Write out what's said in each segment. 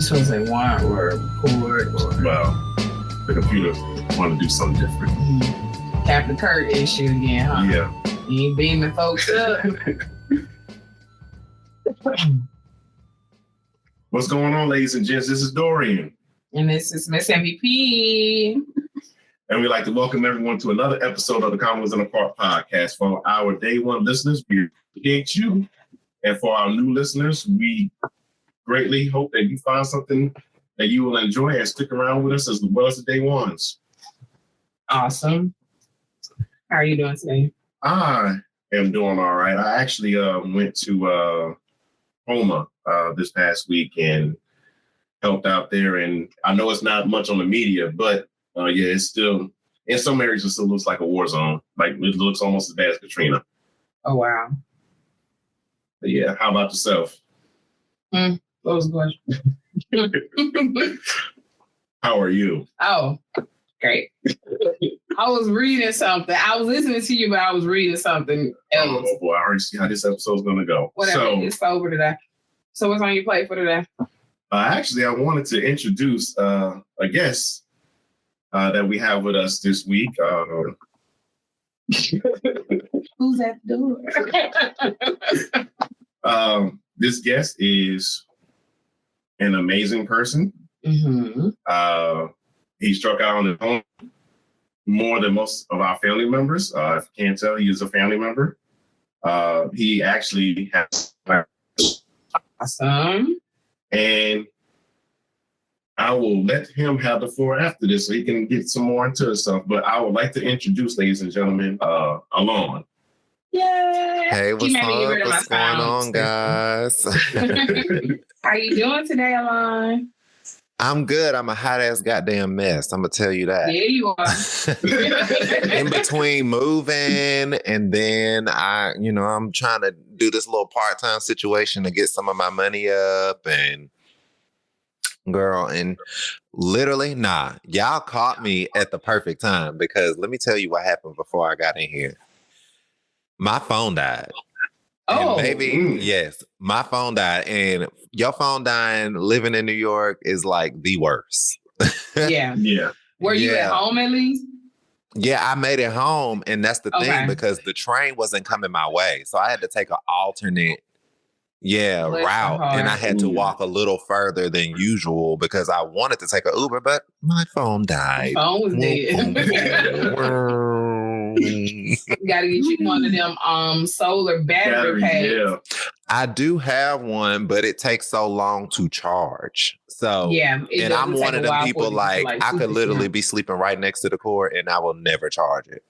supposed to say want or record or... Well, the computer want to do something different. Mm-hmm. Captain Kirk issue again, huh? Yeah. You ain't beaming folks up. What's going on, ladies and gents? This is Dorian. And this is Miss MVP. And we'd like to welcome everyone to another episode of the Convo in a Park podcast. For our day one listeners, we appreciate you. And for our new listeners, we greatly hope that you find something that you will enjoy and stick around with us as well as the day ones. Awesome. How are you doing today? I am doing all right. I actually went to Homa this past week and helped out there. And I know it's not much on the media, but yeah, it's still, in some areas, it still looks like a war zone. Like it looks almost as bad as Katrina. Oh, wow. But yeah, how about yourself? What was the question? How are you? Oh, great. I was reading something. I was listening to you, but I was reading something else. Oh boy, I already see how this episode's going to go. Whatever, it's over today. So what's on your plate for today? Actually, I wanted to introduce a guest that we have with us this week. Who's at the door? This guest is an amazing person. Mm-hmm. He struck out on his own more than most of our family members. If you can't tell, he is a family member. He actually has... Awesome. And I will let him have the floor after this so he can get some more into himself. But I would like to introduce, ladies and gentlemen, Alain. Yay! Hey, what's up? What's going on, guys? How you doing today, Alain? I'm good. I'm a hot-ass goddamn mess. I'm going to tell you that. Yeah, you are. In between moving and then I'm trying to do this little part-time situation to get some of my money up and girl, and literally, y'all caught me at the perfect time because let me tell you what happened before I got in here. My phone died. Oh, and baby, yes, my phone died. And your phone dying living in New York is like the worst. Yeah. Yeah. Were you at home at least? Yeah, I made it home. And that's the thing because the train wasn't coming my way. So I had to take an alternate route. And I had to walk a little further than usual because I wanted to take an Uber, but my phone died. The phone was dead. You gotta get you one of them solar battery packs. Yeah. I do have one, but it takes so long to charge. So yeah, and I'm one of them people like I could literally be sleeping right next to the cord and I will never charge it.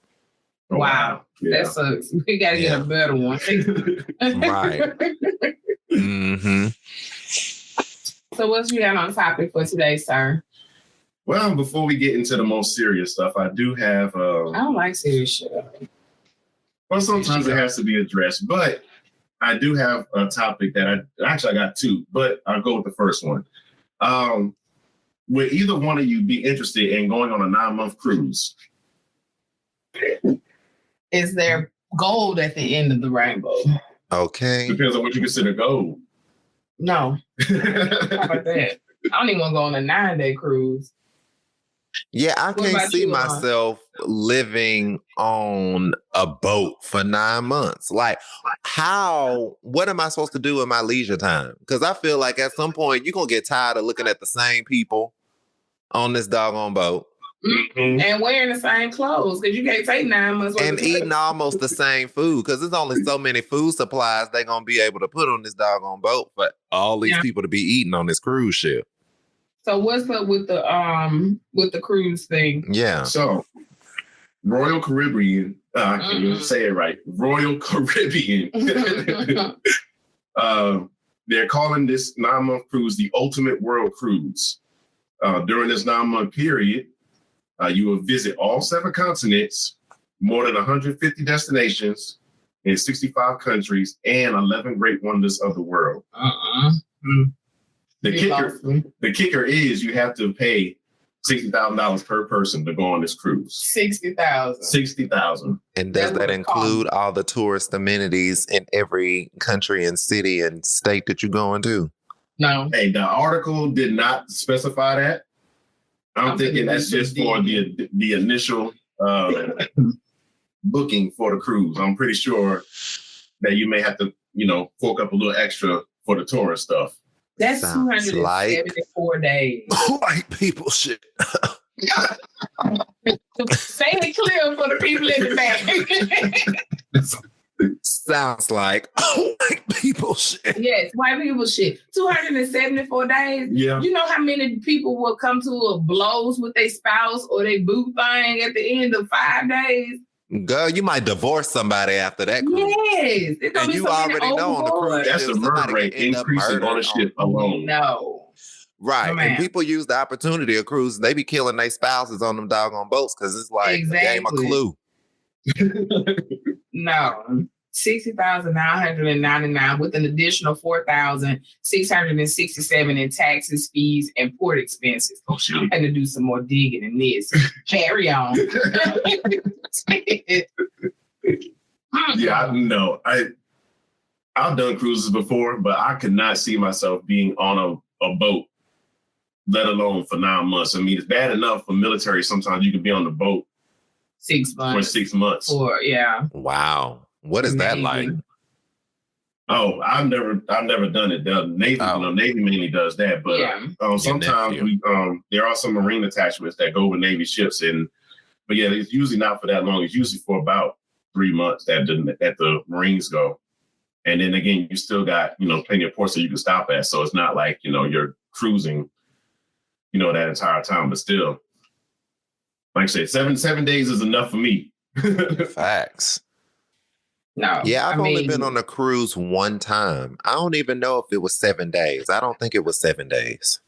Wow. Yeah. That sucks. We gotta get a better one. Right. Mm-hmm. So what you got on topic for today, sir? Well, before we get into the most serious stuff, I do have... I don't like serious shit. Well, sometimes it has to be addressed, but I do have a topic that I got two, but I'll go with the first one. Would either one of you be interested in going on a 9-month cruise? Is there gold at the end of the rainbow? Okay. Depends on what you consider gold. No. How about that? I don't even want to go on a 9-day cruise. Yeah, I can't see myself living on a boat for 9 months. Like, what am I supposed to do in my leisure time? Because I feel like at some point you're going to get tired of looking at the same people on this doggone boat. Mm-hmm. And wearing the same clothes because you can't take 9 months. And eating almost the same food because there's only so many food supplies they're going to be able to put on this doggone boat for all these people to be eating on this cruise ship. So what's up with the cruise thing? Yeah. So Royal Caribbean, I can't even say it right. Royal Caribbean. They're calling this 9-month cruise the ultimate world cruise. During this 9-month period, you will visit all 7 continents, more than 150 destinations in 65 countries, and 11 great wonders of the world. The kicker is you have to pay $60,000 per person to go on this cruise. $60,000. And does that include all the tourist amenities in every country and city and state that you're going to? No. Hey, the article did not specify that. I'm thinking that's just for the initial booking for the cruise. I'm pretty sure that you may have to, fork up a little extra for the tourist stuff. That's 274 days. White people shit. Say it clear for the people in the back. Sounds like white people shit. Yes, white people shit. 274 days. Yeah. You know how many people will come to a blows with their spouse or their boo thing at the end of 5 days? Girl, you might divorce somebody after that cruise. Yes. And you already know on the cruise that's the murder rate increasing on the ship alone. No. Right. And people use the opportunity of cruise. They be killing their spouses on them doggone boats because it's like a game of Clue. No. 60,999 with an additional 4,667 in taxes, fees, and port expenses. Oh, shit. I'm going to do some more digging in this. Carry on. Yeah, no. I've done cruises before, but I could not see myself being on a boat, let alone for 9 months. I mean, it's bad enough for military. Sometimes you can be on the boat 6 months. for 6 months. Yeah. Wow. What is that like? Oh, I've never done it. The Navy, Navy mainly does that, but sometimes there are some Marine attachments that go with Navy ships, but it's usually not for that long. It's usually for about 3 months that the Marines go, and then again, you still got plenty of ports that you can stop at. So it's not like you're cruising, that entire time. But still, like I said, seven days is enough for me. Facts. No. Yeah, I've only been on a cruise one time. I don't even know if it was 7 days. I don't think it was 7 days.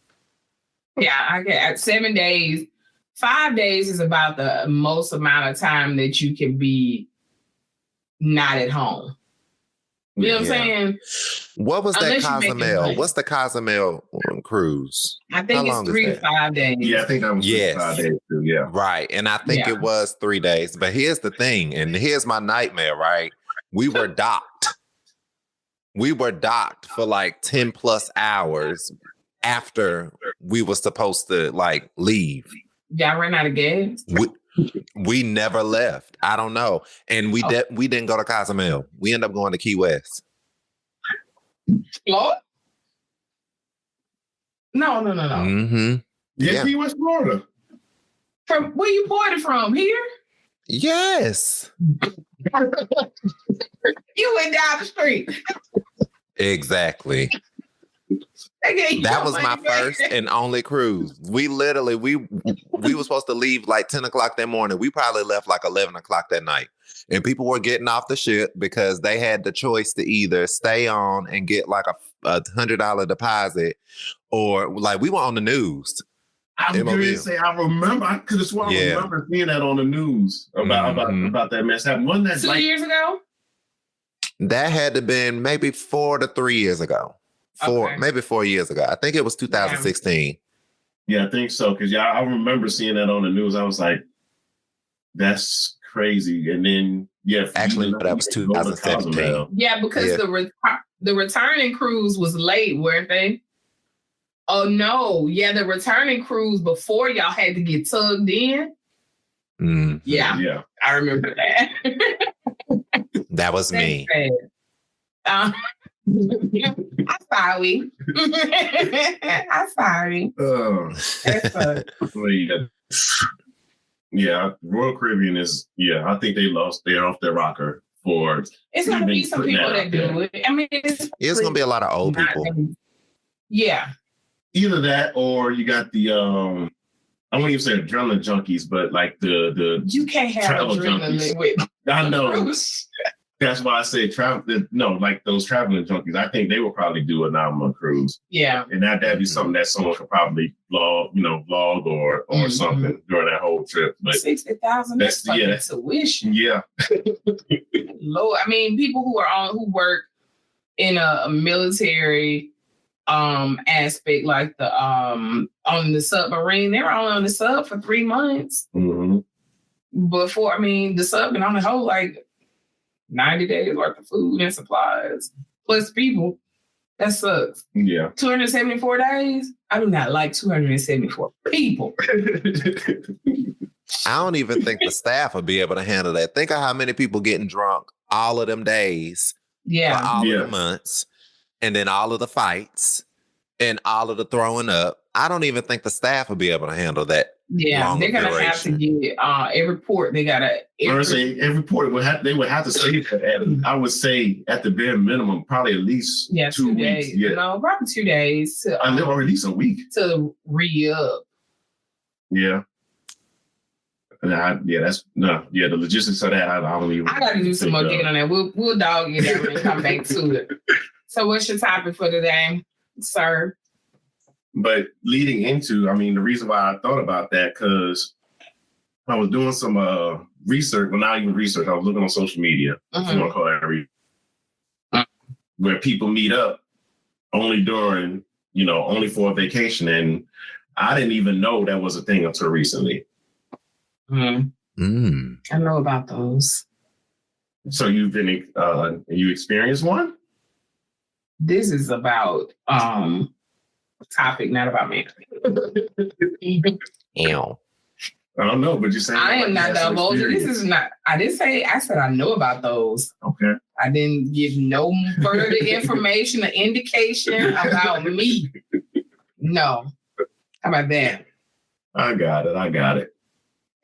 Yeah, I get 7 days. 5 days is about the most amount of time that you can be not at home. You know what I'm saying? What was that Cozumel? What's the Cozumel cruise? I think it's 3 to 5 days. Yeah, I think that was 3 to 5 days too. Yeah. Right. And I think it was 3 days. But here's the thing, and here's my nightmare, right? We were docked. We were docked for like 10 plus hours after we were supposed to leave. Y'all ran out of gas? We never left. I don't know. And we didn't go to Cozumel. We ended up going to Key West. Florida? No. Mm-hmm. Yeah, Key West, Florida. From where you ported from? Here? Yes. You went down the street. Exactly. That was my first and only cruise. We literally, we were supposed to leave like 10 o'clock that morning. We probably left like 11 o'clock that night. And people were getting off the ship because they had the choice to either stay on and get like a $100 deposit, or like we were on the news. I was going to say, I remember. I could have sworn I remember seeing that on the news about that mess happening. Wasn't that 2 years ago? That had to been maybe 4 to 3 years ago. Maybe 4 years ago. I think it was 2016. Yeah, I think so. Because I remember seeing that on the news. I was like, that's crazy. And then actually that was 2017. Yeah, because the returning cruise was late, weren't they? Oh no, the returning cruise before y'all had to get tugged in. Mm. Yeah, I remember that. That was me. I'm sorry. I'm sorry. Yeah, Royal Caribbean is. Yeah, I think they're off their rocker for. It's gonna be some people that do it. I mean, it's gonna be a lot of old people. Yeah. Either that, or you got the I won't even say adrenaline junkies, but like the you can't have adrenaline with. I know. That's why I say travel. No, like those traveling junkies. I think they will probably do a 9-month cruise. Yeah, and that'd be something that someone could probably vlog or something during that whole trip. But 60,000. That's tuition. Yeah. Lord, I mean, people who work in a military aspect, like the on the submarine, they were only on the sub for 3 months. Mm-hmm. Before, I mean, the sub can only hold like 90 days worth of food and supplies plus people. That sucks. Yeah. 274 days? I do not like 274 people. I don't even think the staff will be able to handle that. Think of how many people getting drunk all of them days for all of the months, and then all of the fights and all of the throwing up. I don't even think the staff will be able to handle that. Yeah, they're gonna have to get every port. They gotta. Every port they would have to say that. I would say at the bare minimum, probably at least 2 weeks. Days. Yeah, no, probably 2 days to, or at least a week to re-up. Yeah. The logistics of that, I don't even. I gotta do some more digging on that. We'll dog it out and come back to it. So, what's your topic for today, sir? But leading into, I mean, the reason why I thought about that, because I was doing some research, well, not even research, I was looking on social media, if you want to call that where people meet up only only for a vacation. And I didn't even know that was a thing until recently. I know about those. So you experienced one? This is about topic, not about me. Ew. I don't know, but you're saying I am not divulging. This is not. I didn't say. I said I know about those. Okay. I didn't give no further information or indication about me. No. How about that? I got it.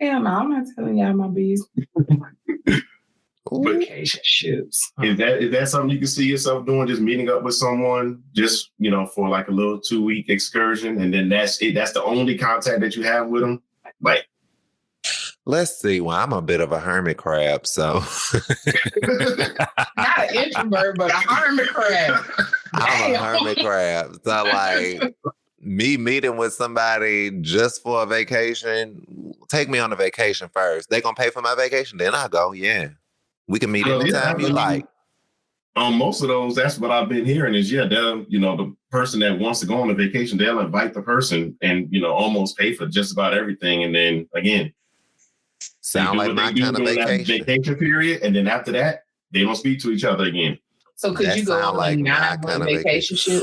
Hell no, I'm not telling y'all my business. Vacation ships. Is that something you can see yourself doing? Just meeting up with someone, just for like a little 2-week excursion, and then that's it. That's the only contact that you have with them. Like, let's see. Well, I'm a bit of a hermit crab, so not an introvert, but a hermit crab. I'm a hermit crab. So like me meeting with somebody just for a vacation, take me on a vacation first. They gonna pay for my vacation, then I go. Yeah. We can meet anytime you like. On most of those, that's what I've been hearing is, they'll, the person that wants to go on a vacation, they'll invite the person and, almost pay for just about everything. And then again, sound like my kind of vacation period. And then after that, they don't speak to each other again. So could you go on like not on vacation ship?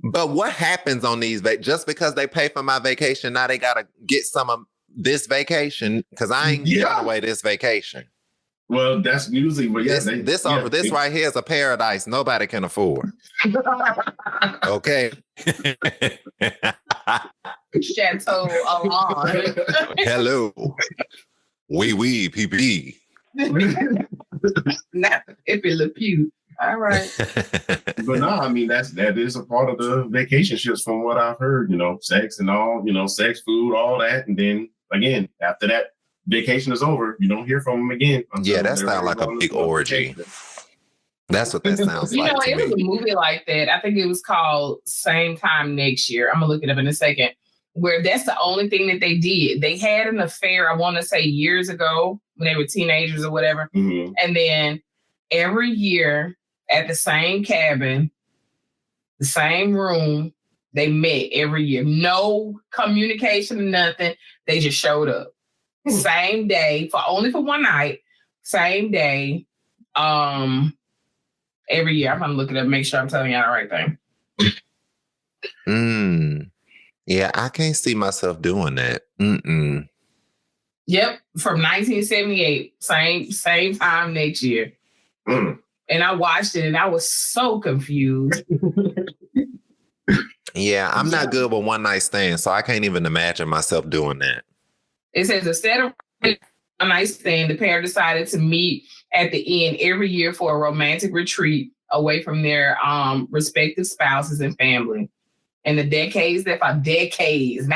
But what happens on these, just because they pay for my vacation, now they got to get some of this vacation because I ain't giving away this vacation. Well, that's usually this right here is a paradise nobody can afford. Okay. Chateau Alain. Hello. Oui, PP. Not Pepe Le Pew. All right. But no, I mean that is a part of the vacation ships from what I've heard, sex and all, sex, food, all that. And then again, after that vacation is over, you don't hear from them again. Yeah, that sounds like a big orgy. That's what that sounds like. It was a movie like that. I think it was called Same Time Next Year. I'm gonna look it up in a second. Where that's the only thing that they did. They had an affair, I want to say years ago when they were teenagers or whatever. Mm-hmm. And then every year at the same cabin, the same room, they met every year. No communication or nothing. They just showed up. Same day only for one night. Same day. Every year. I'm gonna look it up, make sure I'm telling y'all the right thing. Yeah, I can't see myself doing that. Yep, from 1978, same time next year. And I watched it and I was so confused. Yeah, I'm not good with one night stands, so I can't even imagine myself doing that. It says instead of a night stand, the pair decided to meet at the end every year for a romantic retreat away from their respective spouses and family. And the decades that follow, decades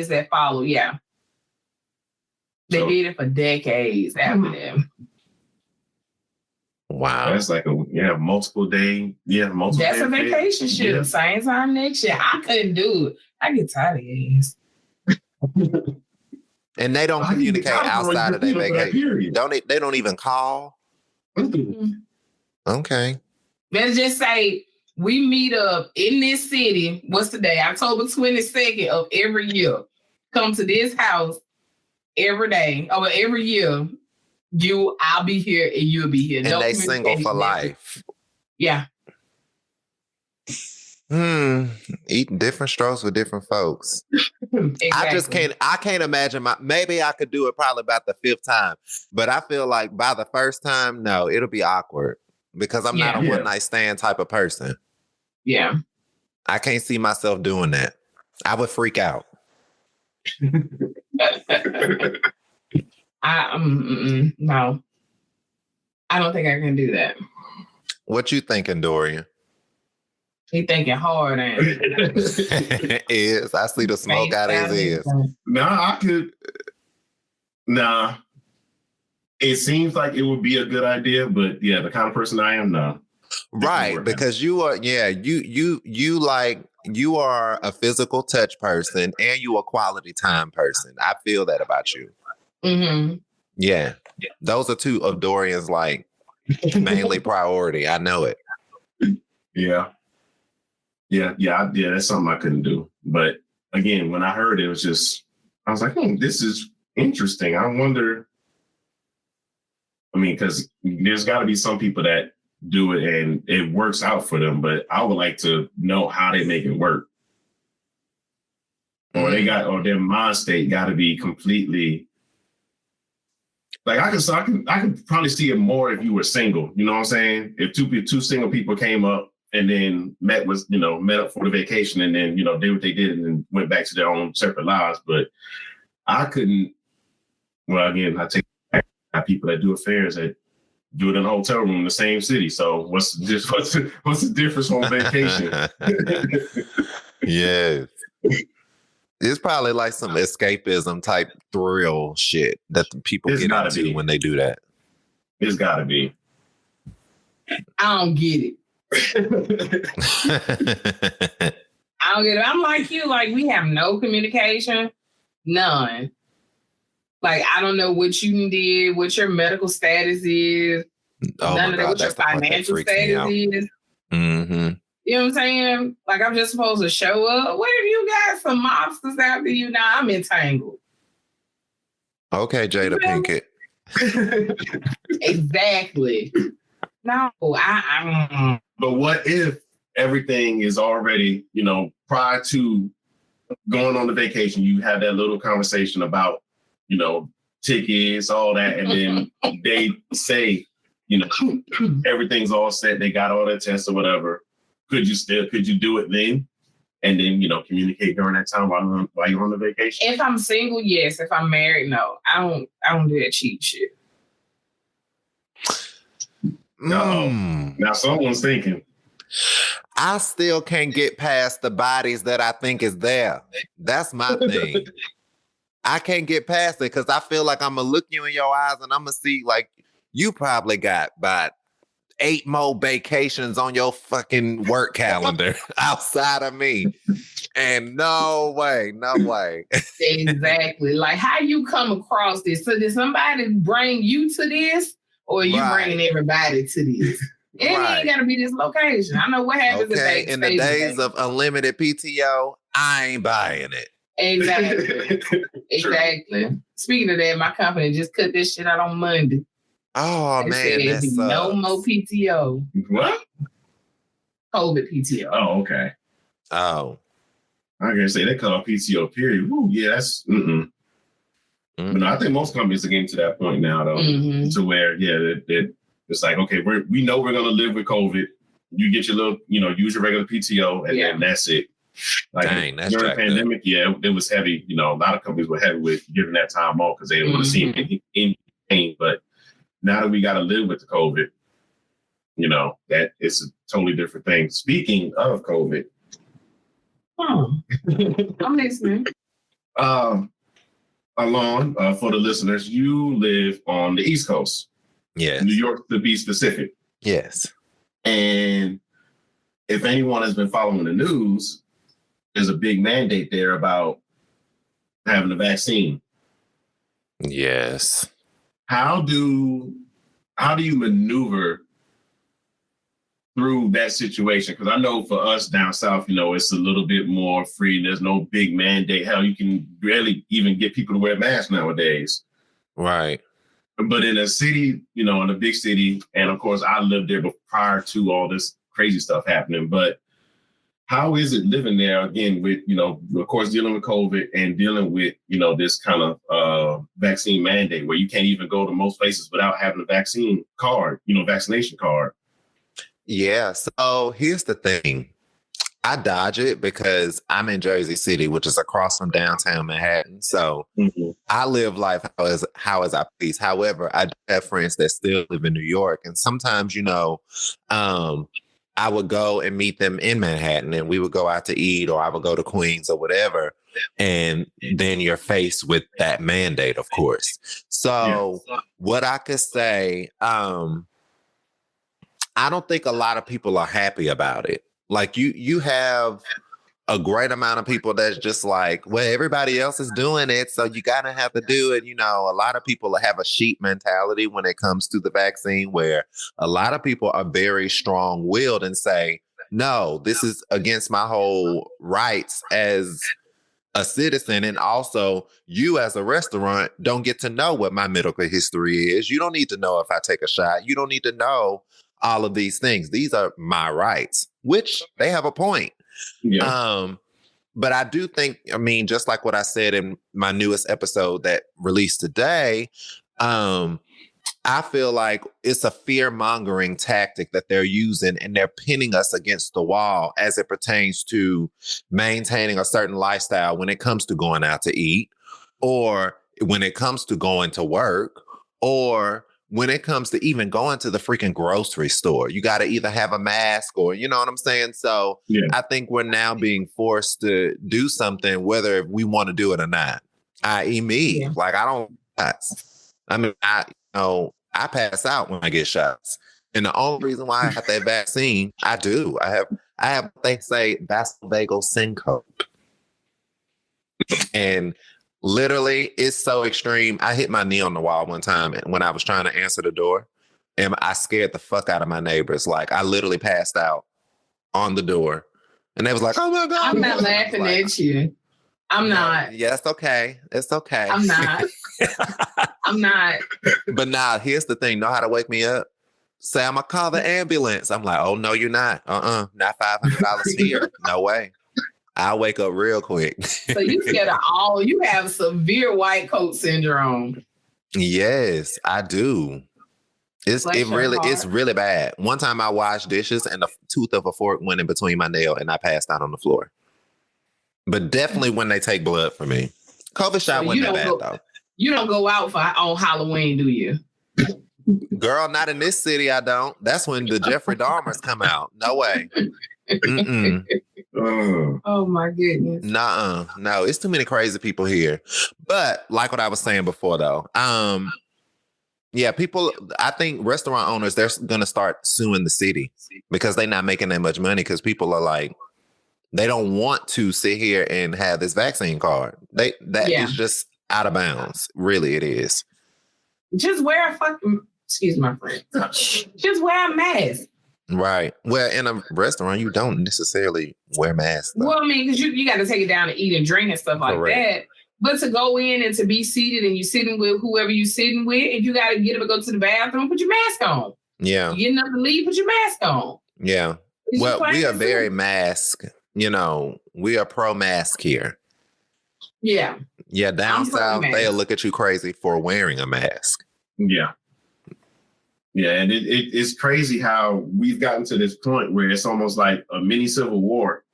that follow, yeah. They did it for decades after them. Wow. That's like multiple day. Yeah, multiple That's a vacation ship. Yeah. Same time next year. I couldn't do it. I get tired of it. And they don't communicate outside of their vacation. They don't even call? Mm-hmm. Okay. Let's just say we meet up in this city. What's the day? October 22nd of every year. Come to this house every day. Or every year. I'll be here and you'll be here. And they single for life. Yeah. Eating different strokes with different folks. Exactly. I can't imagine maybe I could do it probably about the 5th time, but I feel like by the first time, no, it'll be awkward because I'm not a one night stand type of person. Yeah. I can't see myself doing that. I would freak out. No. I don't think I can do that. What you thinking, Dorian? He thinking hard, ain't he? Is I see the smoke out of his ears. I could. Nah. It seems like it would be a good idea, but yeah, the kind of person I am, no. Right, because you are, you are a physical touch person and you a quality time person. I feel that about you. Mm-hmm. Yeah, those are two of Dorian's like mainly priority. I know it. Yeah. That's something I couldn't do. But again, when I heard it, I was like, this is interesting. I wonder. I mean, because there's got to be some people that do it and it works out for them, but I would like to know how they make it work. Or their mind state got to be completely. Like I can probably see it more if you were single. You know what I'm saying? If two single people came up and then met up for the vacation and then did what they did and then went back to their own separate lives. But I couldn't. Well, again, I take people that do affairs that do it in a hotel room in the same city. So what's the difference on vacation? Yes. It's probably like some escapism type thrill shit that the people get into when they do that. It's gotta be. I don't get it. I don't get it. I'm like you, like we have no communication, none. Like, I don't know what you did, what your medical status is. None of that, what your financial status is. Mm-hmm. You know what I'm saying? Like, I'm just supposed to show up. What if you got some mobsters after you? Now I'm entangled. Okay, Jada Pinkett. Exactly. No, I. But what if everything is already, prior to going on the vacation, you had that little conversation about, tickets, all that, and then they say, everything's all set, they got all their tests or whatever. Could you do it then? And then, communicate during that time while you're on the vacation? If I'm single, yes. If I'm married, no. I don't do that cheap shit. Now someone's thinking. I still can't get past the bodies that I think is there. That's my thing. I can't get past it because I feel like I'm going to look you in your eyes and I'm going to see like you probably got about 8 more vacations on your fucking work calendar outside of me. And no way. Exactly. Like how you come across this? So did somebody bring you to this or are you bringing everybody to this? It ain't got to be this location. I know what happens in the days of unlimited PTO, I ain't buying it. Exactly. Speaking of that, my company just cut this shit out on Monday. Oh, man, that sucks. No more PTO. What? COVID PTO. Oh, okay. Oh. I was going to say, they cut off PTO, period. Ooh, yeah, that's... But no, I think most companies are getting to that point now, though, to where, it's like, okay, we know we're going to live with COVID. You get your little, use your regular PTO, and then that's it. Like, during the pandemic, it was heavy. A lot of companies were heavy with giving that time off because they didn't want to see any pain. But now that we got to live with the COVID, that it's a totally different thing. Speaking of COVID. I'm listening. Alain, for the listeners, you live on the East Coast. Yes. New York, to be specific. Yes. And if anyone has been following the news, there's a big mandate there about having a vaccine. Yes. How do you maneuver through that situation? Because I know for us down south, it's a little bit more free. There's no big mandate. Hell, you can barely even get people to wear masks nowadays. Right. But in a city, in a big city, and of course I lived there prior to all this crazy stuff happening. But how is it living there again with, of course, dealing with COVID and dealing with, this kind of vaccine mandate where you can't even go to most places without having a vaccine card, vaccination card? Yeah. So here's the thing. I dodge it because I'm in Jersey City, which is across from downtown Manhattan. So I live life how as I please. However, I do have friends that still live in New York. And sometimes, I would go and meet them in Manhattan and we would go out to eat, or I would go to Queens or whatever. And then you're faced with that mandate, of course. So what I could say, I don't think a lot of people are happy about it. Like you have a great amount of people that's just like, well, everybody else is doing it, so you gotta have to do it. A lot of people have a sheep mentality when it comes to the vaccine, where a lot of people are very strong-willed and say, no, this is against my whole rights as a citizen. And also, you as a restaurant don't get to know what my medical history is. You don't need to know if I take a shot. You don't need to know all of these things. These are my rights, which they have a point. Yeah. But I do think, just like what I said in my newest episode that released today, I feel like it's a fear-mongering tactic that they're using, and they're pinning us against the wall as it pertains to maintaining a certain lifestyle when it comes to going out to eat, or when it comes to going to work, or when it comes to even going to the freaking grocery store. You got to either have a mask or, you know what I'm saying? So I think we're now being forced to do something, whether we want to do it or not, i.e. me. Yeah. Like, I pass out when I get shots. And the only reason why I have that vaccine, I have they say vasovagal syncope. And literally, it's so extreme. I hit my knee on the wall one time when I was trying to answer the door, and I scared the fuck out of my neighbors. Like, I literally passed out on the door, and they was like, "Oh my God!" I'm not laughing at you. I'm not. Yeah, it's okay. It's okay. I'm not. I'm not. But now, here's the thing. Know how to wake me up? Say, I'm gonna call the ambulance. I'm like, oh no, you're not. Not $500 here. No way. I'll wake up real quick. So you have severe white coat syndrome. Yes, I do. It's really bad. One time I washed dishes and the tooth of a fork went in between my nail and I passed out on the floor. But definitely when they take blood from me. COVID shot wasn't that bad though. You don't go out on Halloween, do you? Girl, not in this city, I don't. That's when the Jeffrey Dahmers come out. No way. Mm-mm. Oh my goodness. Nuh-uh. No, it's too many crazy people here. But like what I was saying before though, people, I think restaurant owners, they're gonna start suing the city because they're not making that much money, because people are like, they don't want to sit here and have this vaccine card. Is just out of bounds. Really, it is. Just wear a fucking, excuse my friend. Just wear a mask. Right. Well, in a restaurant, you don't necessarily wear masks, though. Well, because you got to take it down to eat and drink and stuff like that. But to go in and to be seated and you're sitting with whoever you're sitting with, if you got to get up and go to the bathroom, put your mask on. Yeah. You getting up to leave, put your mask on. Yeah. Well, we are very mask. We are pro-mask here. Yeah. Yeah, down south, they'll look at you crazy for wearing a mask. Yeah. Yeah, and it's crazy how we've gotten to this point where it's almost like a mini civil war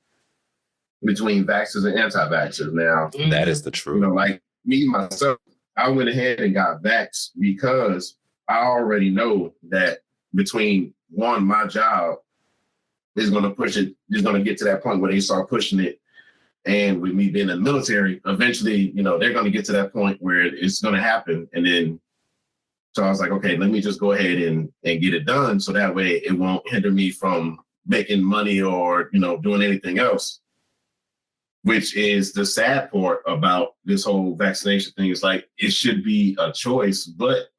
between vaxxers and anti-vaxxers now. That is the truth. Like me, myself, I went ahead and got vaxxed because I already know that between my job is going to push it, is going to get to that point where they start pushing it. And with me being in the military, eventually, they're going to get to that point where it's going to happen. And then, so I was like, okay, let me just go ahead and get it done. So that way it won't hinder me from making money or, doing anything else, which is the sad part about this whole vaccination thing. Is like, it should be a choice, but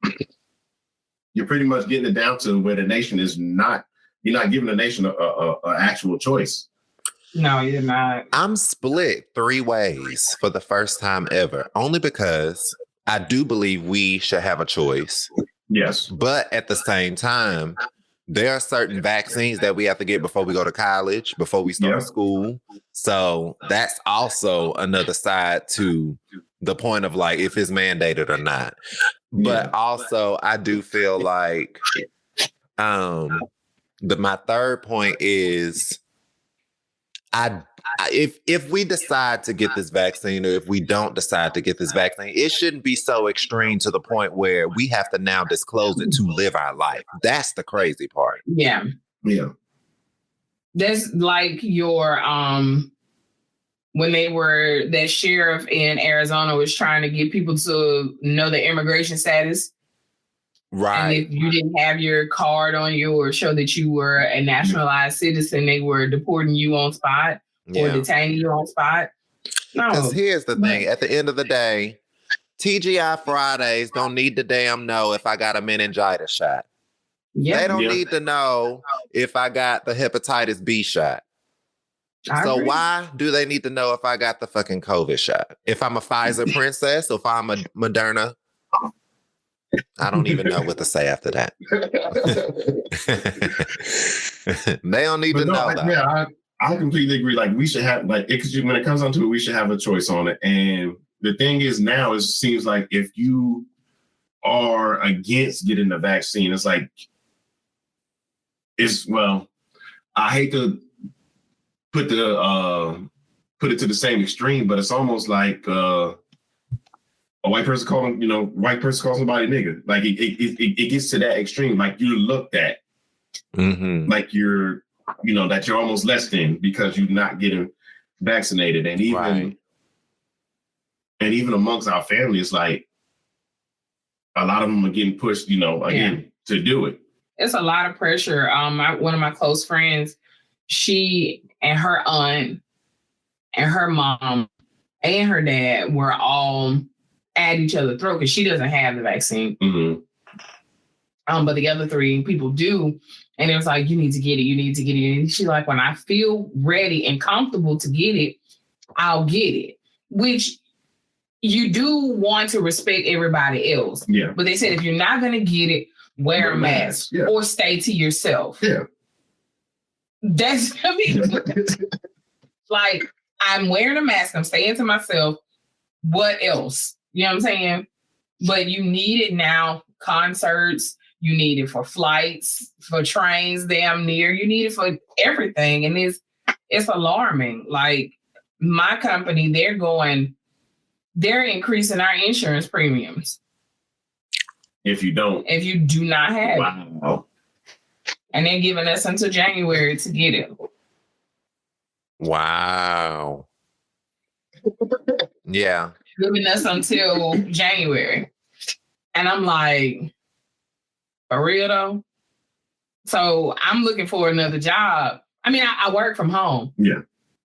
you're pretty much getting it down to where the nation is not, you're not giving the nation a actual choice. No, you're not. I'm split 3 ways for the first time ever, only because I do believe we should have a choice. Yes. But at the same time, there are certain vaccines that we have to get before we go to college, before we start school. So that's also another side to the point of like if it's mandated or not. But also I do feel like my third point is if we decide to get this vaccine or if we don't decide to get this vaccine, it shouldn't be so extreme to the point where we have to now disclose it to live our life. That's the crazy part. Yeah. Yeah. That's like your when that sheriff in Arizona was trying to get people to know their immigration status. Right. And if you didn't have your card on you or show that you were a nationalized citizen, they were deporting you on spot or detaining you on spot. No. Because here's the thing. At the end of the day, TGI Fridays don't need to damn know if I got a meningitis shot. Yep. They don't need to know if I got the hepatitis B shot. So why do they need to know if I got the fucking COVID shot? If I'm a Pfizer princess or if I'm a Moderna, I don't even know what to say after that. They don't need to know that. Yeah, I completely agree. Like we should have because when it comes down to it, we should have a choice on it. And the thing is now, it seems like if you are against getting the vaccine, it's like I hate to put it to the same extreme, but it's almost like a white person calling somebody nigga. Like it gets to that extreme. Like you're looked at like you're, that you're almost less than because you're not getting vaccinated. And even amongst our family, it's like a lot of them are getting pushed, to do it. It's a lot of pressure. One of my close friends, she and her aunt and her mom and her dad were all at each other's throat because she doesn't have the vaccine. Mm-hmm. But the other three people do. And it was like, you need to get it. You need to get it. And she's like, when I feel ready and comfortable to get it, I'll get it. Which you do want to respect everybody else. Yeah. But they said, if you're not going to get it, wear a mask or stay to yourself. Yeah. That's like, I'm wearing a mask. I'm staying to myself. What else? You know what I'm saying? But you need it now. Concerts, you need it for flights, for trains damn near. You need it for everything. And it's alarming. Like my company, they're increasing our insurance premiums. If you do not have it. And they're giving us until January to get it. Wow. Yeah. Giving us until January. And I'm like, for real though? So I'm looking for another job. I mean, I work from home. Yeah.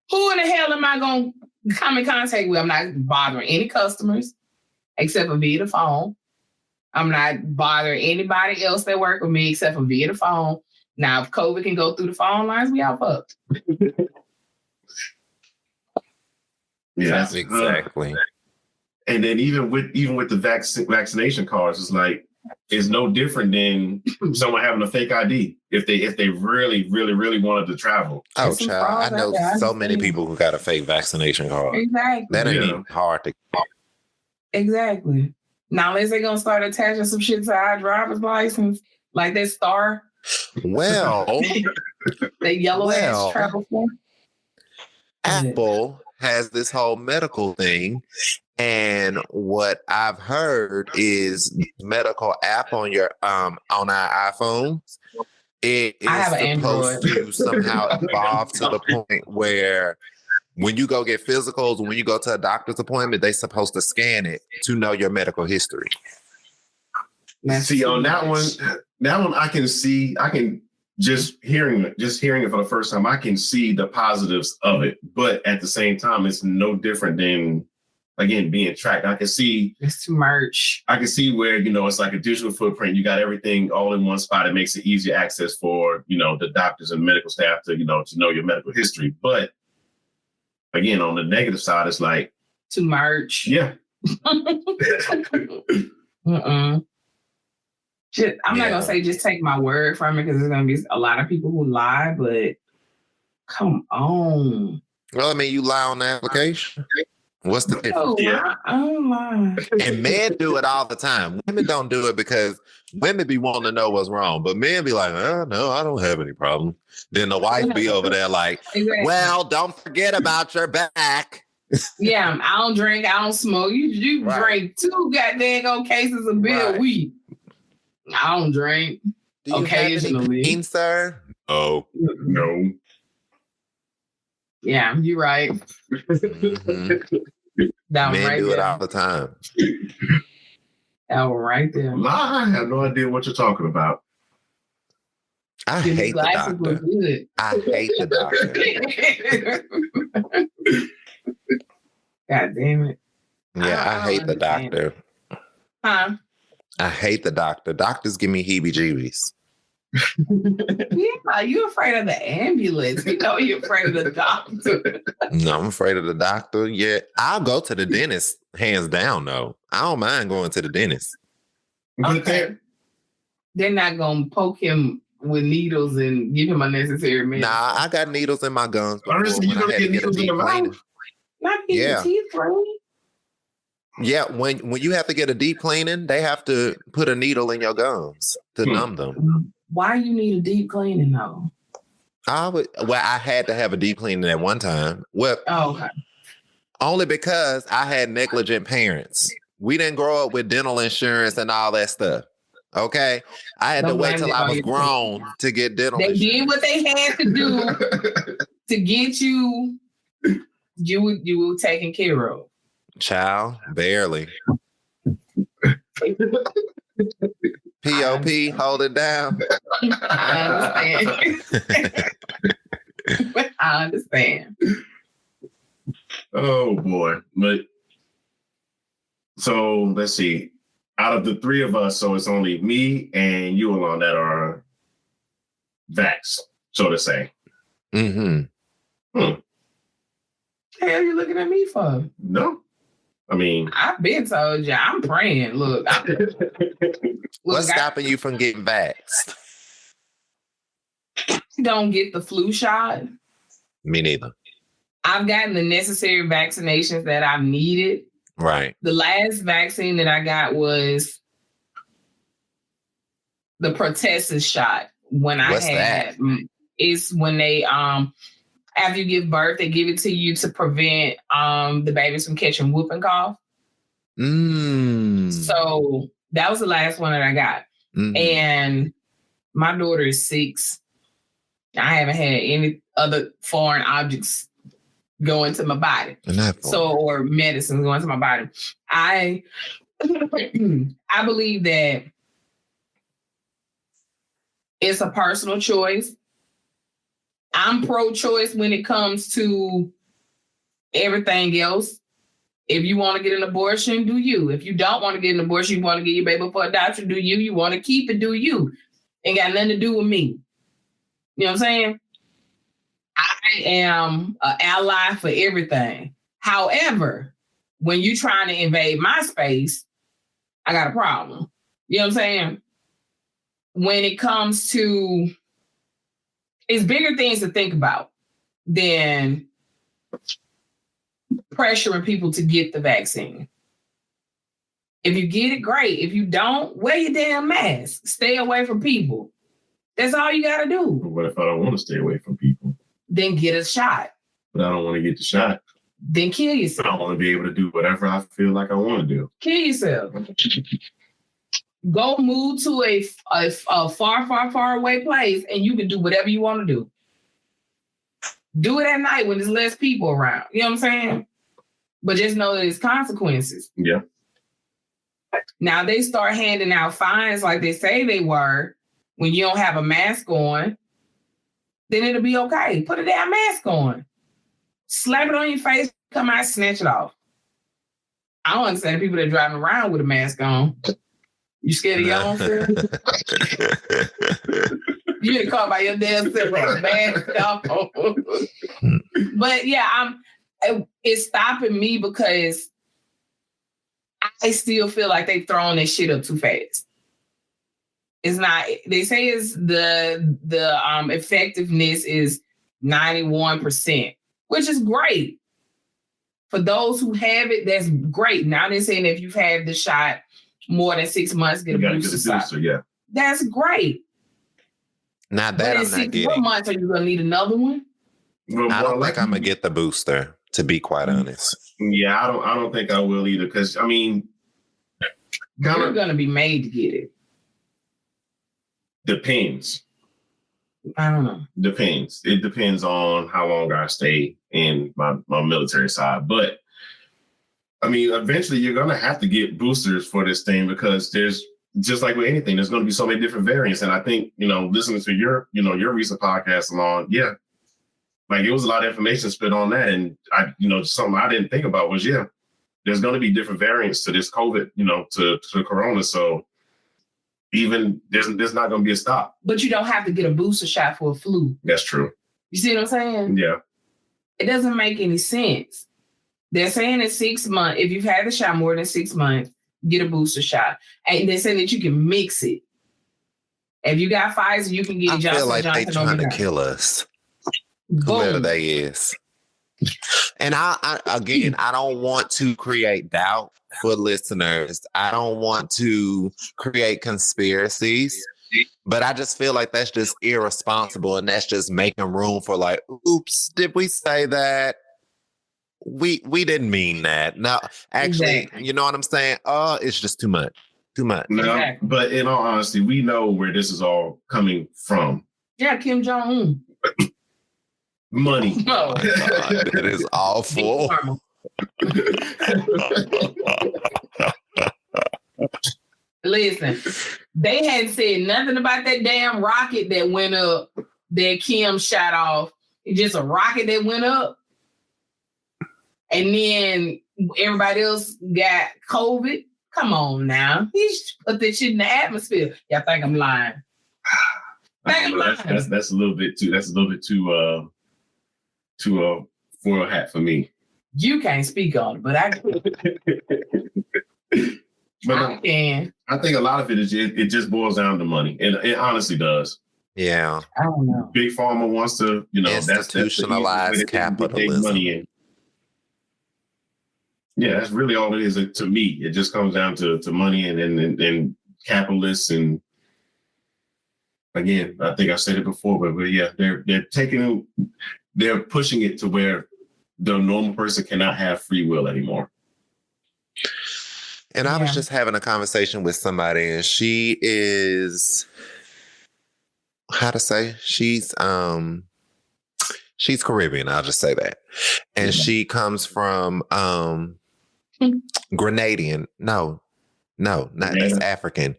Who in the hell am I going to come in contact with? I'm not bothering any customers except for via the phone. I'm not bothering anybody else that work with me except for via the phone. Now, if COVID can go through the phone lines, we all fucked. Yeah, exactly. And then even with the vaccination cards, it's like it's no different than someone having a fake ID if they really, really, really wanted to travel. Oh, child, I know so many people who got a fake vaccination card. Exactly. That ain't even hard to get. Exactly. Now, unless they're gonna start attaching some shit to our driver's license, like that star. Well, the yellow ass travel form. Apple has this whole medical thing, and what I've heard is medical app on your on our iPhones. It is supposed to somehow evolve to the point where when you go get physicals, when you go to a doctor's appointment, they're supposed to scan it to know your medical history. See, on that one I can see. I can just hearing it for the first time. I can see the positives of it, but at the same time, it's no different than again being tracked. I can see it's too much. I can see where it's like a digital footprint. You got everything all in one spot. It makes it easier access for the doctors and medical staff to to know your medical history. But again, on the negative side, it's like too much. Yeah. I'm not gonna say just take my word from it because there's gonna be a lot of people who lie, but come on. Well, I mean, you lie on the application. What's the difference? Oh, yeah. I don't lie. And men do it all the time. Women don't do it because women be wanting to know what's wrong, but men be like, "Oh, no, I don't have any problem." Then the wife be over there like, Exactly. "Well, don't forget about your back." Yeah, I don't drink, I don't smoke. You Right. drink 2 goddamn cases of beer a week. I don't drink. Do you Occasionally. have any pain, sir? Oh, No. Yeah, you're right. mm-hmm. That one Men right do there. it all the time. That one right there. I have no idea what you're talking about. I Your hate the glasses doctor. look good. I hate the doctor. God damn it. Yeah, I hate the understand. doctor. Huh? I hate the doctor. Doctors give me heebie-jeebies. Yeah, you afraid of the ambulance. You know you're afraid of the doctor. No, I'm afraid of the doctor. Yeah, I'll go to the dentist, hands down, though. I don't mind going to the dentist. But Okay. They're not going to poke him with needles and give him unnecessary medicine. Nah, I got needles in my gums before Honestly, you when I gonna had get to get a needles in deep the mouth? cleaning. Not getting Yeah. teeth cleaned. Yeah, when you have to get a deep cleaning, they have to put a needle in your gums to numb them. Why you need a deep cleaning though? I had to have a deep cleaning at one time. Well, Okay. only because I had negligent parents. We didn't grow up with dental insurance and all that stuff. Okay, I had to Don't wait blame till them I on was your grown to get dental They insurance. did what they had to do to get you. You were taken care of. Child, barely. POP, hold it down. I understand. I understand. Oh boy. But so let's see. Out of the 3 of us, so it's only me and you, Alain, that are vaxxed, so to say. Mm-hmm. The hell you looking at me for? No. I mean, I've been told you. I'm praying. Look, What's stopping you from getting vaxxed? Don't get the flu shot. Me neither. I've gotten the necessary vaccinations that I've needed. Right. The last vaccine that I got was the pertussis shot. What's that? It's when they after you give birth, they give it to you to prevent the babies from catching whooping cough. So that was the last one that I got. Mm-hmm. And my daughter is 6. I haven't had any other foreign objects go into my body. Or medicine go into my body. I believe that it's a personal choice. I'm pro-choice when it comes to everything else. If you want to get an abortion, do you. If you don't want to get an abortion, you want to get your baby for adoption, do you. You want to keep it, do you. Ain't got nothing to do with me. You know what I'm saying? I am an ally for everything. However, when you trying to invade my space, I got a problem. You know what I'm saying? When it comes to, it's bigger things to think about than pressuring people to get the vaccine. If you get it, great. If you don't, wear your damn mask. Stay away from people. That's all you got to do. But what if I don't want to stay away from people? Then get a shot. But I don't want to get the shot. Then kill yourself. I want to be able to do whatever I feel like I want to do. Kill yourself. Go move to a far, far, far away place and you can do whatever you want to do. Do it at night when there's less people around. You know what I'm saying? But just know that there's consequences. Yeah. Now they start handing out fines like they say they were when you don't have a mask on, then it'll be okay. Put a damn mask on. Slap it on your face, come out, snatch it off. I don't understand the people that are driving around with a mask on. You scared of your own self? You get caught by your damn self with a mask on. But yeah, it's stopping me because I still feel like they've thrown that shit up too fast. It's not. They say it's the effectiveness is 91%, which is great. For those who have it, that's great. Now they're saying if you've had the shot more than 6 months, get a booster shot. Yeah, that's great. Now that I'm not getting. What months are you gonna need another one? Well, I don't think I'm gonna get the booster. To be quite honest. Yeah, I don't think I will either. Because I mean, you're gonna be made to get it. Depends. I don't know. Depends. It depends on how long I stay in my military side. But I mean, eventually you're gonna have to get boosters for this thing because there's just like with anything, there's gonna be so many different variants. And I think, listening to your recent podcast, Alain, yeah, like it was a lot of information spit on that. And something I didn't think about was, there's gonna be different variants to this COVID, to Corona. So even there's not going to be a stop. But you don't have to get a booster shot for a flu. That's true. You see what I'm saying? Yeah. It doesn't make any sense. They're saying in 6 months, if you've had the shot more than 6 months, get a booster shot. And they're saying that you can mix it. If you got Pfizer, you can get Johnson. I feel like Johnson they're trying to kill us. Boom. Whoever they is. And I don't want to create doubt for listeners. I don't want to create conspiracies, but I just feel like that's just irresponsible and that's just making room for like, oops, did we say that? We didn't mean that. No, actually, exactly. You know what I'm saying? It's just too much. Too much. No, exactly. But in all honesty, we know where this is all coming from. Yeah, Kim Jong-un. Money. Oh my God, it is awful. Listen, they hadn't said nothing about that damn rocket that went up that Kim shot off. It's just a rocket that went up. And then everybody else got COVID. Come on now. He put that shit in the atmosphere. Y'all think I'm lying. That's a little bit too for a hat for me. You can't speak on it, but I can. I think a lot of it is it just boils down to money. It honestly does. Yeah. I don't know. Big Pharma wants to, institutionalize capitalism. Money in. Yeah, that's really all it is to me. It just comes down to money and capitalists. And again, I think I said it before, but yeah, they're pushing it to where the normal person cannot have free will anymore. And I was just having a conversation with somebody, and she is, she's Caribbean. I'll just say that. And she comes from Grenadian. No, that's African.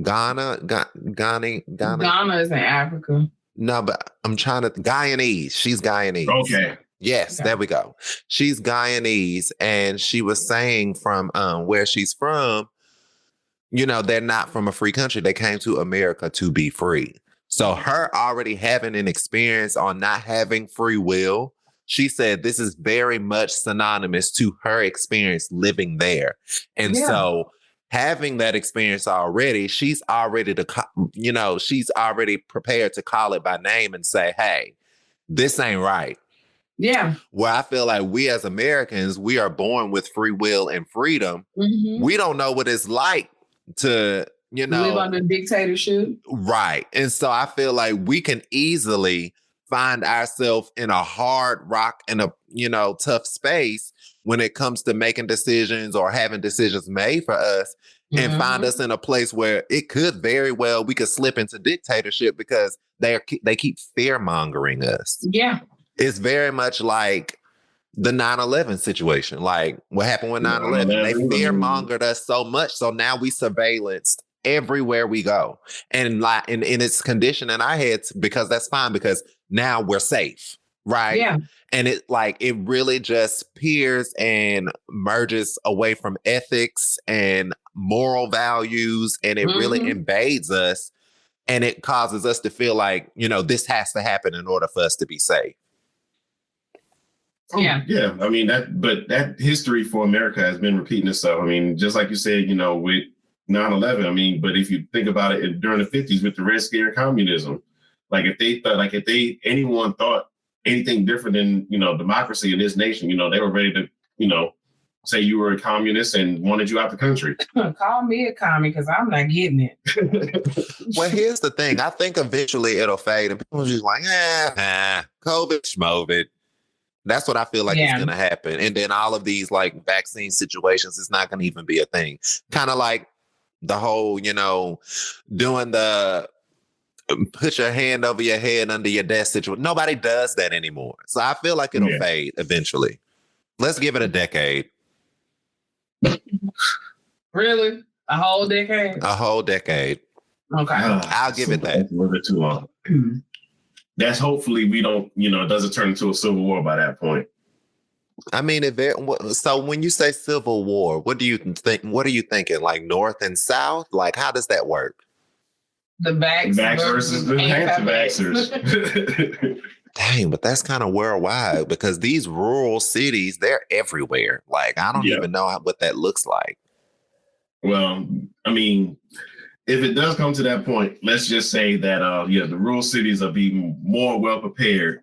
Ghana is in Africa. No, but I'm trying to Guyanese. She's Guyanese. Okay. Yes, there we go. She's Guyanese, and she was saying from where she's from, they're not from a free country. They came to America to be free. So her already having an experience on not having free will, she said this is very much synonymous to her experience living there. And so having that experience already, she's already she's already prepared to call it by name and say, hey, this ain't right. Yeah. Where I feel like we as Americans, we are born with free will and freedom. Mm-hmm. We don't know what it's like to, live under dictatorship. Right. And so I feel like we can easily find ourselves in a hard rock and a, tough space when it comes to making decisions or having decisions made for us and find us in a place where it could very well, we could slip into dictatorship because they keep fear mongering us. Yeah. It's very much like the 9/11 situation. Like what happened with 9/11. They fear mongered us so much. So now we surveillanced everywhere we go. And like in its condition in our heads, because that's fine, because now we're safe. Right. Yeah. And it really just peers and merges away from ethics and moral values. And it really invades us. And it causes us to feel like, this has to happen in order for us to be safe. Yeah. Yeah. I mean, that history for America has been repeating itself. I mean, just like you said, with 9/11, I mean, but if you think about it during the 50s with the Red Scare and communism, like if anyone thought anything different than, democracy in this nation, they were ready to, say you were a communist and wanted you out the country. Call me a commie because I'm not getting it. Well, here's the thing. I think eventually it'll fade and people are just like, COVID, schmovid. That's what I feel like is going to happen. And then all of these like vaccine situations, it's not going to even be a thing. Kind of like the whole, doing the put your hand over your head under your desk situation. Nobody does that anymore. So I feel like it'll fade eventually. Let's give it a decade. Really? A whole decade? A whole decade. Okay. I'll give it that. A little bit too long. That's hopefully we don't, it doesn't turn into a civil war by that point. I mean, so when you say civil war, what do you think? What are you thinking? Like North and South? Like, how does that work? The vax versus the anti-vaxxers. Dang, but that's kind of worldwide because these rural cities, they're everywhere. Like, I don't even know what that looks like. Well, I mean, if it does come to that point, let's just say that, the rural cities are being more well prepared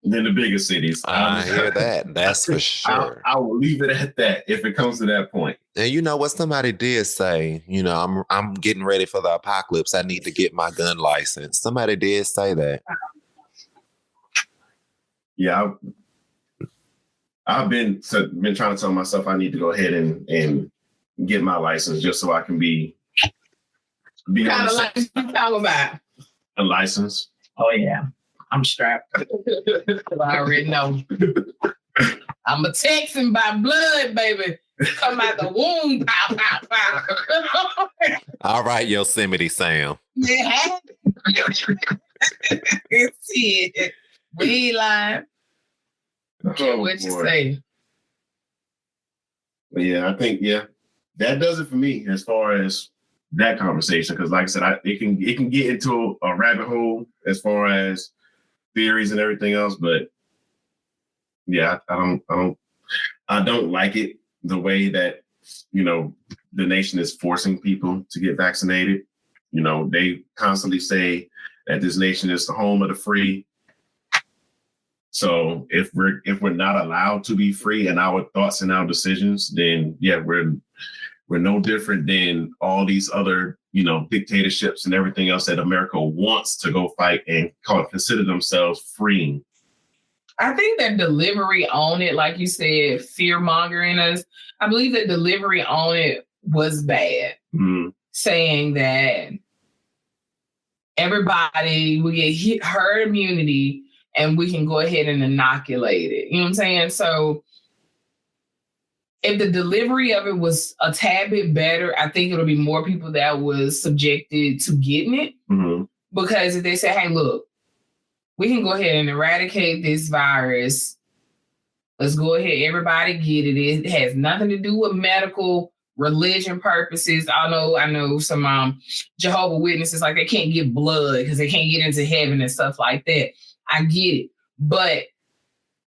than the bigger cities. I hear that. That's for sure. I will leave it at that if it comes to that point. And you know what somebody did say, I'm getting ready for the apocalypse. I need to get my gun license. Somebody did say that. Yeah, I've been trying to tell myself I need to go ahead and get my license just so I can be what kind of license you talking about? A license. Oh yeah, I'm strapped. I already know. I'm a Texan by blood, baby. Come out the womb, pow, pow, pow. All right, Yosemite Sam. Yeah. It's it. We ain't lying. What you say? But yeah, I think that does it for me as far as that conversation. Because like I said, it can get into a rabbit hole as far as theories and everything else. But yeah, I don't like it the way that the nation is forcing people to get vaccinated. They constantly say that this nation is the home of the free. So if we're not allowed to be free in our thoughts and our decisions, then we're no different than all these other, dictatorships and everything else that America wants to go fight and consider themselves freeing. I think that delivery on it, like you said, fear mongering us. I believe that delivery on it was bad, saying that everybody will get herd immunity and we can go ahead and inoculate it. You know what I'm saying? So if the delivery of it was a tad bit better, I think it'll be more people that was subjected to getting it. Mm-hmm. Because if they say, hey, look, we can go ahead and eradicate this virus. Let's go ahead. Everybody get it. It has nothing to do with medical, religion purposes. I know some Jehovah's Witnesses, like they can't give blood because they can't get into heaven and stuff like that. I get it. But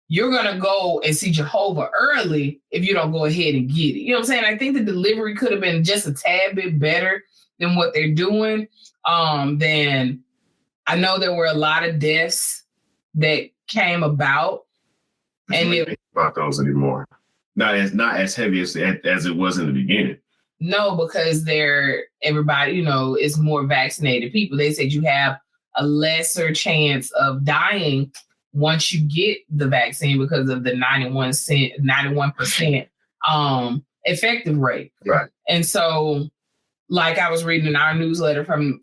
you're going to go and see Jehovah early if you don't go ahead and get it. You know what I'm saying? I think the delivery could have been just a tad bit better than what they're doing. Then I know there were a lot of deaths that came about. And it about those anymore. Not as heavy as it was in the beginning. No, because everybody, is more vaccinated people. They said you have a lesser chance of dying once you get the vaccine because of the 91% effective rate. Right. And so, like I was reading in our newsletter from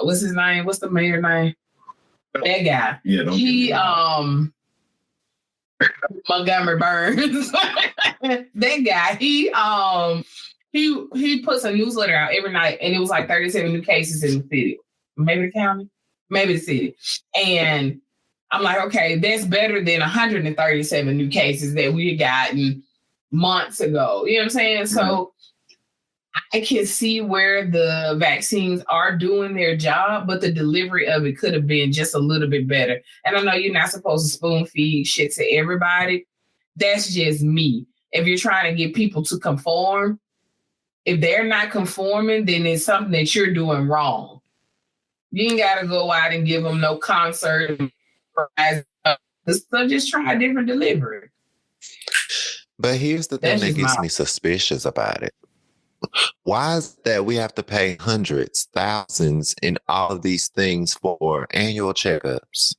what's his name? What's the mayor's name? That guy. Yeah. He Montgomery Burns. That guy. He puts a newsletter out every night, and it was like 37 new cases in the city. Maybe the county, maybe the city. And I'm like, okay, that's better than 137 new cases that we had gotten months ago. You know what I'm saying? Mm-hmm. So I can see where the vaccines are doing their job, but the delivery of it could have been just a little bit better. And I know you're not supposed to spoon feed shit to everybody. That's just me. If you're trying to get people to conform, if they're not conforming, then it's something that you're doing wrong. You ain't got to go out and give them no concert. So just try a different delivery. But here's the thing that gets me suspicious about it. Why is it that we have to pay hundreds, thousands in all of these things for annual checkups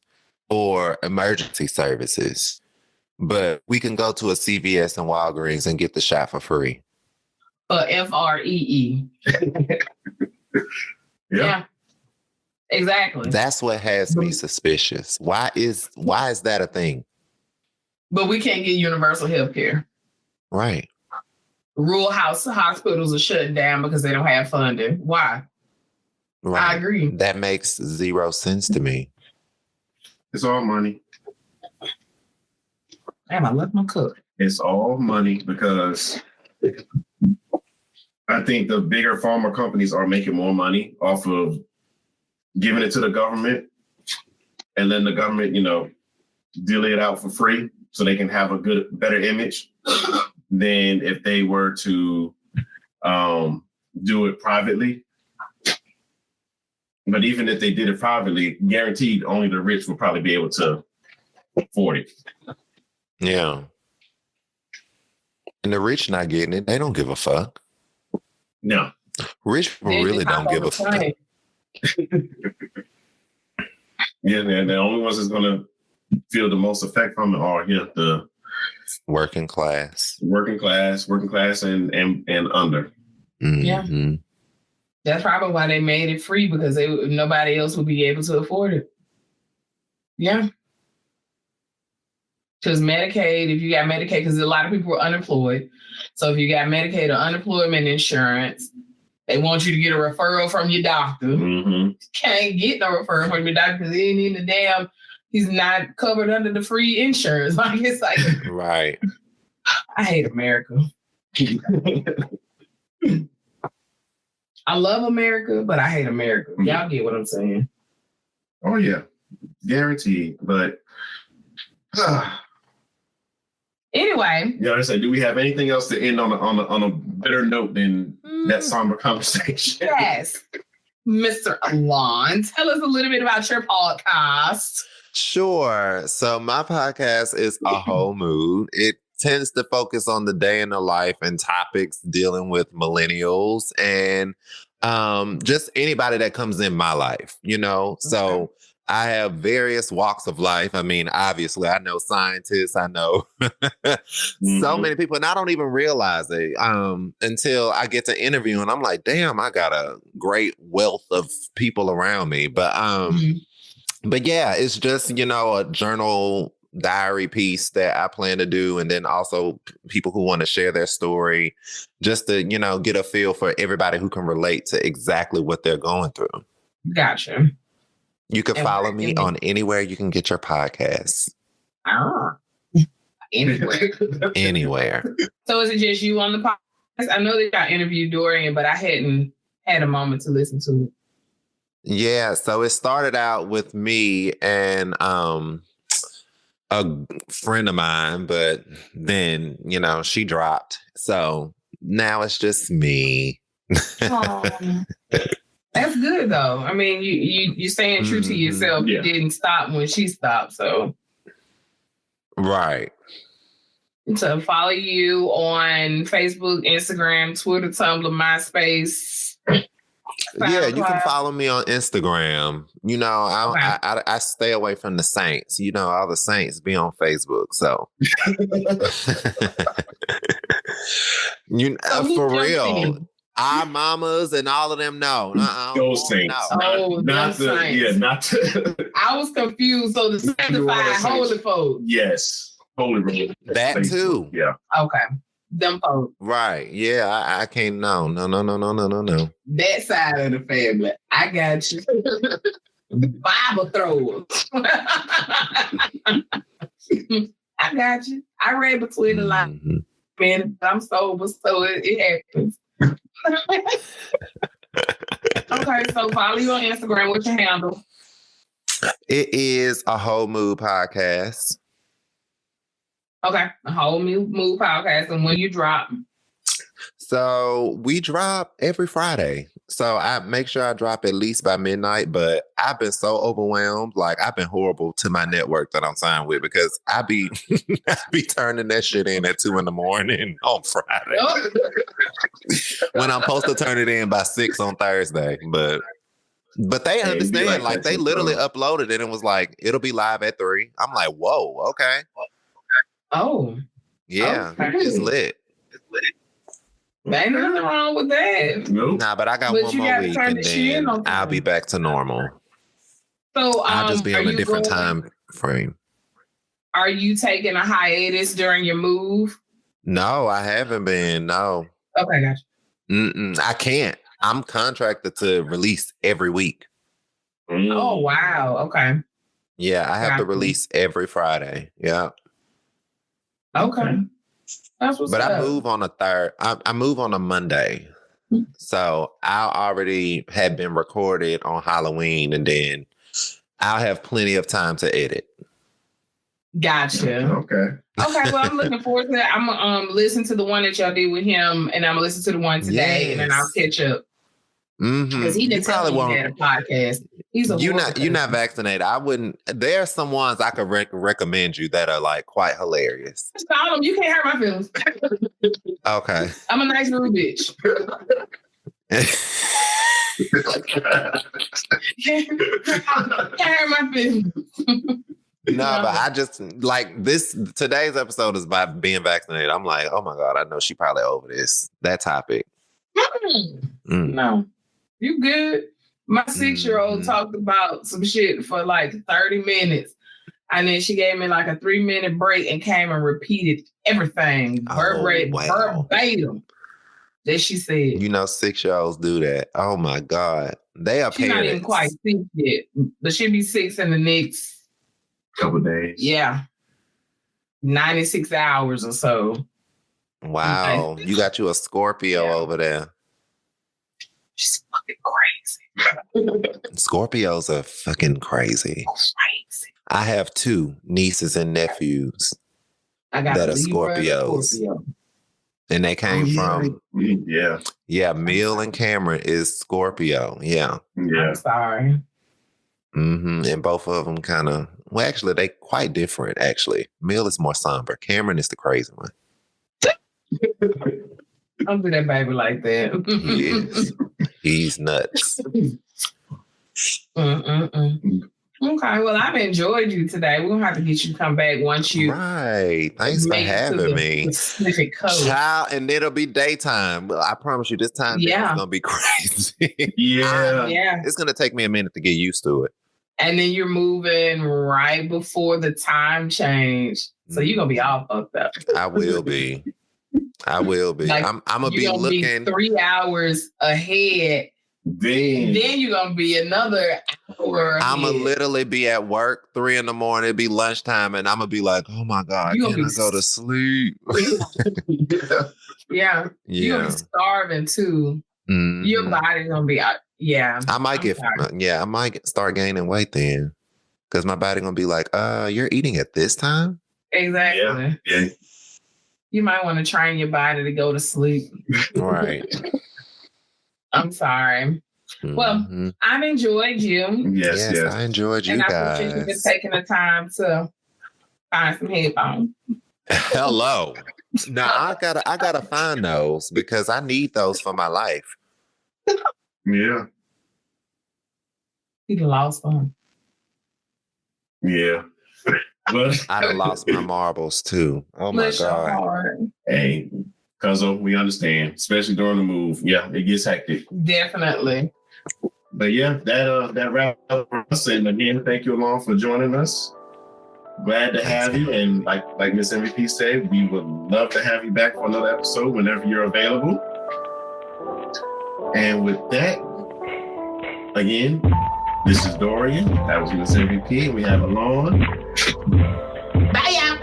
or emergency services? But we can go to a CVS and Walgreens and get the shot for free. FREE. Yeah. Exactly. That's what has me suspicious. Why is that a thing? But we can't get universal health care. Right. Rural hospitals are shutting down because they don't have funding. Why? Right. I agree. That makes zero sense to me. It's all money. Damn, I left my cook. It's all money because I think the bigger pharma companies are making more money off of giving it to the government and letting the government, deal it out for free so they can have a better image than if they were to do it privately. But even if they did it privately, guaranteed only the rich will probably be able to afford it. Yeah. And the rich not getting it, they don't give a fuck. No. Rich people really don't give a fuck. Yeah, the only ones that's going to feel the most effect from it are the working class and under. Mm-hmm. Yeah, that's probably why they made it free, because nobody else would be able to afford it. Yeah, because Medicaid, if you got Medicaid, because a lot of people are unemployed, so if you got Medicaid or unemployment insurance, they want you to get a referral from your doctor. Mm-hmm. Can't get no referral from your doctor because he ain't in the damn. He's not covered under the free insurance. Like, it's like, right. I hate America. I love America, but I hate America. Y'all get what I'm saying? Oh yeah, guaranteed. But anyway, I said, do we have anything else to end on a better note than that somber conversation? Yes, Mr. Alain, tell us a little bit about your podcast. Sure. So my podcast is A Whole Mood. It tends to focus on the day in the life and topics dealing with millennials and just anybody that comes in my life, Okay. So I have various walks of life. I mean, obviously, I know scientists. I know so many people, and I don't even realize it until I get to interview, and I'm like, damn, I got a great wealth of people around me. But yeah, it's just, a journal diary piece that I plan to do. And then also people who want to share their story, just to, get a feel for everybody who can relate to exactly what they're going through. Gotcha. You can follow me on anywhere you can get your podcasts. Anywhere. So is it just you on the podcast? I know that y'all interviewed Dorian, but I hadn't had a moment to listen to it. Yeah, so it started out with me and a friend of mine, but then, she dropped. So now it's just me. That's good though. I mean, you're staying true to yourself. Yeah. You didn't stop when she stopped, so. Right. To follow you on Facebook, Instagram, Twitter, Tumblr, MySpace. Yeah, you can follow me on Instagram. I stay away from the saints. All the saints be on Facebook. So, for real, our mamas and all of them know. Those saints. Not the saints. Yeah, not the. I was confused. So the sanctified holy folks. Yes, holy. That too. Yeah. Okay. Them folks. Right. Yeah, I can't. No. That side of the family. I got you. Bible throwers. I got you. I read between the lines. Man, I'm sober, so it happens. Okay, so follow you on Instagram. What's your handle? It is a whole mood podcast. Okay, a whole mood podcast. And when you drop? So we drop every Friday. So I make sure I drop at least by midnight, but I've been so overwhelmed. Like I've been horrible to my network that I'm signed with because I be turning that shit in at 2 a.m. on Friday. When I'm supposed to turn it in by 6 on Thursday. But they understand. Like they literally uploaded it and was like, it'll be live at 3. I'm like, whoa, okay. Oh. Yeah, okay. It's lit. Ain't nothing wrong with that. Nope. Nah, but I got one more week and then I'll be back to normal. So I'll just be on a different time frame. Are you taking a hiatus during your move? No, I haven't been. No. Okay, gotcha. I can't. I'm contracted to release every week. Oh, wow. Okay. Yeah, I have to release every Friday. Yeah. Okay. That's what's but up. I move on a third. I move on a Monday. So I already had been recorded on Halloween and then I'll have plenty of time to edit. Gotcha. Okay. Well, I'm looking forward to that. I'm gonna listen to the one that y'all did with him, and I'm gonna listen to the one today, and then I'll catch up. Because he didn't tell me he had a podcast. You're not vaccinated. I wouldn't. There are some ones I could recommend you that are like quite hilarious. You can't hurt my feelings. Okay. I'm a nice rude bitch. Can't hurt my feelings. No, but I just like this. Today's episode is about being vaccinated. I'm like, oh my God, I know she probably over that topic. No, you good. My 6-year-old talked about some shit for like 30 minutes. And then she gave me like a 3-minute break and came and repeated everything verbatim that she said. You know, 6-year-olds do that. Oh my God. They are She's parents. not even quite 6 yet, but she'll be 6 in the next couple days. Yeah. 96 hours or so. Wow. Okay. You got you a Scorpio over there. She's fucking crazy. Scorpios are fucking crazy. Crazy. I have 2 nieces and nephews that are Scorpios. And they came from Mill and Cameron is Scorpio. Yeah. I'm sorry. And both of them kind of, well, actually, they quite different, actually. Mill is more somber. Cameron is the crazy one. Don't do that baby like that. He is. He's nuts. Okay, well, I've enjoyed you today. We're going to have to get you to come back once you... Right. Thanks for having me. Pacific Coast. Child, and it'll be daytime. I promise you, this time it's going to be crazy. It's going to take me a minute to get used to it. And then you're moving right before the time change. So you're going to be all fucked up. I will be. Like, I'm going to be looking... Be 3 hours ahead. Then you're going to be another hour ahead. I'm going to literally be at work 3 a.m. It'll be lunchtime. And I'm going to be like, oh my God, can I go to sleep? Yeah. You're going to be starving too. Mm-hmm. Your body's going to be out. Yeah. I might start gaining weight then. Because my body going to be like, you're eating at this time? Exactly. Yeah. You might want to train your body to go to sleep. Right. I'm sorry. Mm-hmm. Well, I've enjoyed you. Yes. I enjoyed you and guys. I appreciate you for taking the time to find some headphones. Hello. Now I gotta find those because I need those for my life. Yeah. You lost them. Yeah. But I done lost my marbles too. Oh my God. Hey, Convo, we understand, especially during the move. Yeah, it gets hectic. Definitely. But yeah, that wraps up for us. And again, thank you, Alain, for joining us. Glad to have you. And like Miss MVP said, we would love to have you back for another episode whenever you're available. And with that, again, this is Dorian. That was Miss MVP. We have Alain. Bye, y'all.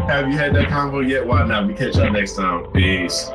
Have you had that convo yet? Why not? We catch y'all next time. Peace.